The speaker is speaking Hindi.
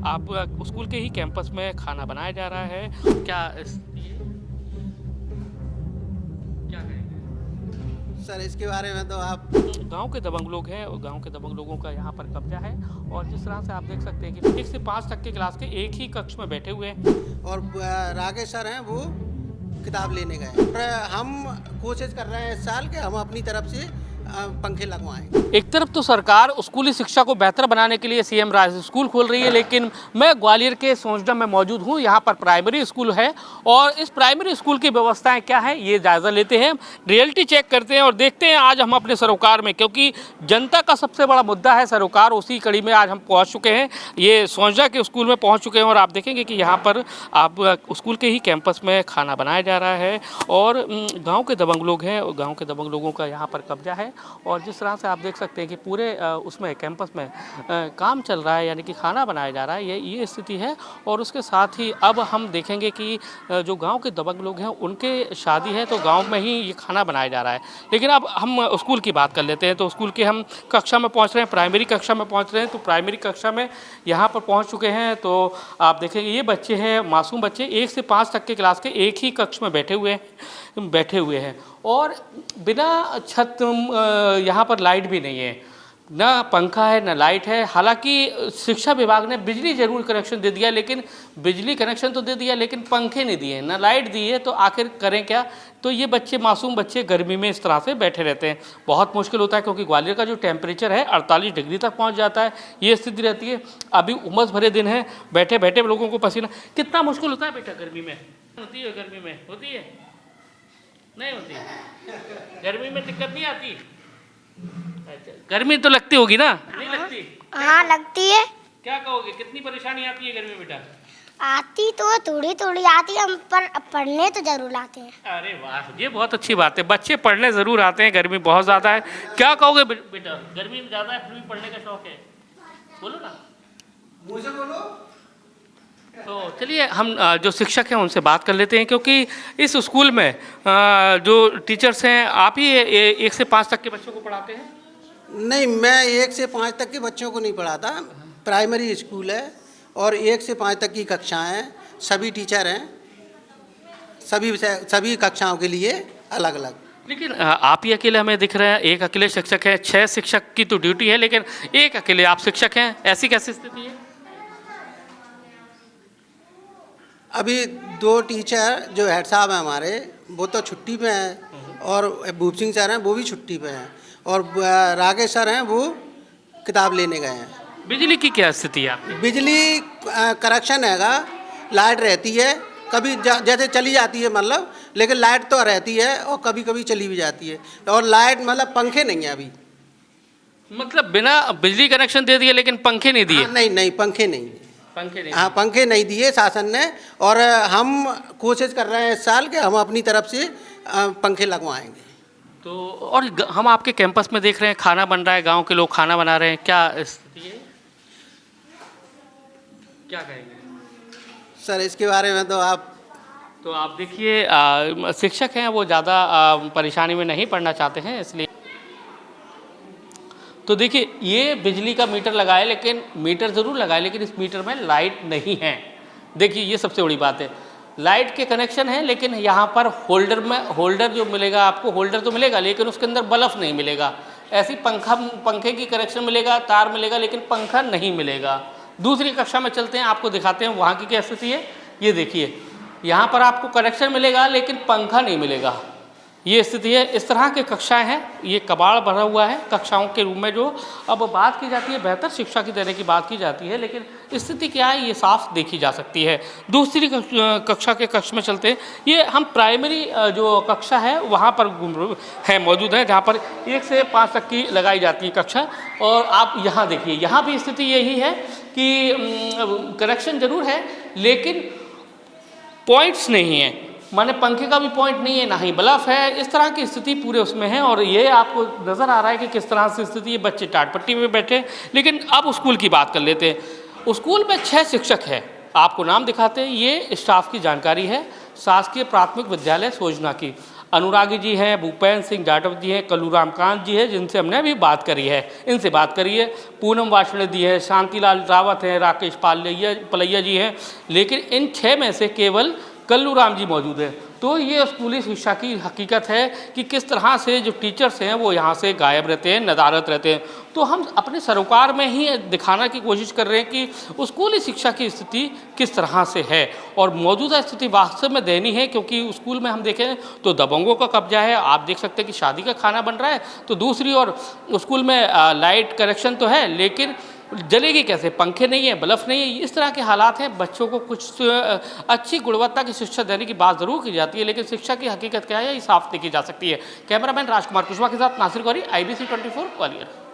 आप स्कूल के ही कैंपस में खाना बनाया जा रहा है। क्या क्या कहेंगे? सर इसके बारे में तो आप गांव के दबंग लोग हैं और गांव के दबंग लोगों का यहाँ पर कब्जा है। और जिस तरह से आप देख सकते हैं कि 1 से 5 तक के क्लास के एक ही कक्ष में बैठे हुए हैं। और राकेश सर हैं वो किताब लेने गए और हम कोशिश कर रहे हैं इस साल कि हम अपनी तरफ से पंखे लगवाएं। एक तरफ तो सरकार स्कूली शिक्षा को बेहतर बनाने के लिए सीएम राज स्कूल खोल रही है, लेकिन मैं ग्वालियर के सोंजडा में मौजूद हूँ। यहाँ पर प्राइमरी स्कूल है और इस प्राइमरी स्कूल की व्यवस्थाएं क्या है ये जायज़ा लेते हैं, रियलिटी चेक करते हैं और देखते हैं आज हम अपने सरोकार में, क्योंकि जनता का सबसे बड़ा मुद्दा है सरोकार। उसी कड़ी में आज हम पहुँच चुके हैं, ये सोंजडा के स्कूल में पहुँच चुके हैं और आप देखेंगे कि यहाँ पर आप स्कूल के ही कैंपस में खाना बनाया जा रहा है और गाँव के दबंग लोग हैं और गाँव के दबंग लोगों का यहाँ पर कब्जा है। और जिस तरह से आप देख सकते हैं कि पूरे उसमें कैंपस में काम चल रहा है, यानी कि खाना बनाया जा रहा है, ये स्थिति है। और उसके साथ ही अब हम देखेंगे कि जो गांव के दबंग लोग हैं उनके शादी है तो गांव में ही ये खाना बनाया जा रहा है। लेकिन अब हम स्कूल की बात कर लेते हैं। तो स्कूल के हम कक्षा में पहुंच रहे हैं, प्राइमरी कक्षा में पहुंच रहे हैं। तो प्राइमरी कक्षा में यहाँ पर पहुँच चुके हैं। तो आप देखेंगे ये बच्चे हैं, मासूम बच्चे 1 से 5 तक के क्लास के एक ही कक्ष में बैठे हुए हैं और बिना छत, यहाँ पर लाइट भी नहीं है, ना पंखा है ना लाइट है। हालांकि शिक्षा विभाग ने बिजली जरूर कनेक्शन दे दिया, लेकिन बिजली कनेक्शन तो दे दिया लेकिन पंखे नहीं दिए, ना लाइट दी है, तो आखिर करें क्या। तो ये बच्चे, मासूम बच्चे गर्मी में इस तरह से बैठे रहते हैं। बहुत मुश्किल होता है क्योंकि ग्वालियर का जो टेम्परेचर है 48 डिग्री तक पहुंच जाता है, ये स्थिति रहती है। अभी उमस भरे दिन है, बैठे बैठे लोगों को पसीना, कितना मुश्किल होता है बेटा गर्मी में। होती है गर्मी में, होती है नहीं होती, गर्मी में दिक्कत नहीं आती। अच्छा, गर्मी तो लगती होगी ना? नहीं लगती? हाँ लगती है। क्या कहोगे, कितनी परेशानी आती है गर्मी में बेटा? आती तो थोड़ी थोड़ी आती है, हम पर पढ़ने तो जरूर आते हैं। अरे वाह, ये बहुत अच्छी बात है, बच्चे पढ़ने जरूर आते हैं। गर्मी बहुत ज़्यादा है, क्या कहोगे बेटा? गर्मी ज़्यादा है फिर भी पढ़ने का शौक है, बोलो ना, मुझे बोलो। तो चलिए हम जो शिक्षक हैं उनसे बात कर लेते हैं, क्योंकि इस स्कूल में जो टीचर्स हैं, आप ही 1 से 5 तक के बच्चों को पढ़ाते हैं? नहीं, मैं 1 से 5 तक के बच्चों को नहीं पढ़ाता। प्राइमरी स्कूल है और 1 से 5 तक की कक्षाएं हैं, सभी टीचर हैं, सभी कक्षाओं के लिए अलग अलग। लेकिन आप ही अकेले हमें दिख रहे हैं, एक अकेले शिक्षक है, 6 शिक्षक की तो ड्यूटी है, लेकिन एक अकेले आप शिक्षक हैं, ऐसी कैसी स्थिति है? अभी 2 टीचर जो हेड साहब हैं हमारे, वो तो छुट्टी पे हैं और भूप सिंह सर हैं वो भी छुट्टी पे हैं और राकेश सर हैं वो किताब लेने गए हैं। बिजली की क्या स्थिति है आपकी? बिजली कनेक्शन हैगा, लाइट रहती है, कभी जैसे चली जाती है मतलब, लेकिन लाइट तो रहती है और कभी कभी चली भी जाती है। और लाइट मतलब पंखे नहीं है अभी। मतलब बिना बिजली कनेक्शन दे दिए लेकिन पंखे नहीं दिए? हाँ, नहीं पंखे नहीं, पंखे नहीं? हाँ पंखे नहीं दिए शासन ने। और हम कोशिश कर रहे हैं इस साल कि हम अपनी तरफ से पंखे लगवाएंगे। तो और हम आपके कैंपस में देख रहे हैं खाना बन रहा है, गांव के लोग खाना बना रहे हैं, क्या स्थिति है, क्या कहेंगे सर इसके बारे में तो आप देखिए, शिक्षक हैं वो ज़्यादा परेशानी में नहीं पड़ना चाहते हैं, इसलिए तो देखिए ये बिजली का मीटर लगाए, लेकिन मीटर ज़रूर लगाए लेकिन इस मीटर में लाइट नहीं है। देखिए ये सबसे बड़ी बात है, लाइट के कनेक्शन है लेकिन यहाँ पर होल्डर जो मिलेगा आपको, होल्डर तो मिलेगा लेकिन उसके अंदर बल्ब नहीं मिलेगा। ऐसी पंखे की कनेक्शन मिलेगा, तार मिलेगा लेकिन पंखा नहीं मिलेगा। दूसरी कक्षा में चलते हैं, आपको दिखाते हैं वहाँ की क्या स्थिति है। ये देखिए यहाँ पर आपको कनेक्शन मिलेगा लेकिन पंखा नहीं मिलेगा, ये स्थिति है। इस तरह के कक्षाएं हैं, ये कबाड़ भरा हुआ है कक्षाओं के रूम में। जो अब बात की जाती है बेहतर शिक्षा की देने की बात की जाती है, लेकिन स्थिति क्या है ये साफ देखी जा सकती है। दूसरी कक्षा के कक्ष में चलते हैं, ये हम प्राइमरी जो कक्षा है वहाँ पर मौजूद है, जहाँ पर 1 से 5 तक की लगाई जाती है कक्षा। और आप यहाँ देखिए, यहाँ भी स्थिति यही है कि कनेक्शन जरूर है लेकिन पॉइंट्स नहीं है, माने पंखे का भी पॉइंट नहीं है, ना ही बल्ब है। इस तरह की स्थिति पूरे उसमें है और ये आपको नज़र आ रहा है कि किस तरह से स्थिति है। बच्चे टाट पट्टी में बैठे। लेकिन अब स्कूल की बात कर लेते हैं। स्कूल में 6 शिक्षक हैं, आपको नाम दिखाते हैं, ये स्टाफ की जानकारी है शासकीय प्राथमिक विद्यालय सोजना की। अनुरागी जी हैं, भूपेंद्र सिंह जाटव जी हैं, कल्लू रामकांत जी हैं, जिनसे हमने अभी बात करी है। इनसे बात करी है। पूनम वाषणे जी है, शांतिलाल रावत हैं, राकेश पलैया जी हैं, लेकिन इन 6 में से केवल कल्लू राम जी मौजूद है। तो ये स्कूली शिक्षा की हकीकत है कि किस तरह से जो टीचर्स हैं वो यहाँ से गायब रहते हैं, नदारद रहते हैं। तो हम अपने सरोकार में ही दिखाना की कोशिश कर रहे हैं कि स्कूली शिक्षा की स्थिति किस तरह से है, और मौजूदा स्थिति वास्तव में दयनीय है, क्योंकि स्कूल में हम देखें तो दबंगों का कब्जा है। आप देख सकते हैं कि शादी का खाना बन रहा है, तो दूसरी ओर स्कूल में लाइट कनेक्शन तो है, लेकिन जलेगी कैसे, पंखे नहीं है, बल्ब नहीं है। इस तरह के हालात हैं। बच्चों को कुछ अच्छी गुणवत्ता की शिक्षा देने की बात ज़रूर की जाती है, लेकिन शिक्षा की हकीकत क्या है ये साफ देखी जा सकती है। कैमरामैन राजकुमार कुशवाहा के साथ नासिर गौरी, IBC 24 ग्वालियर।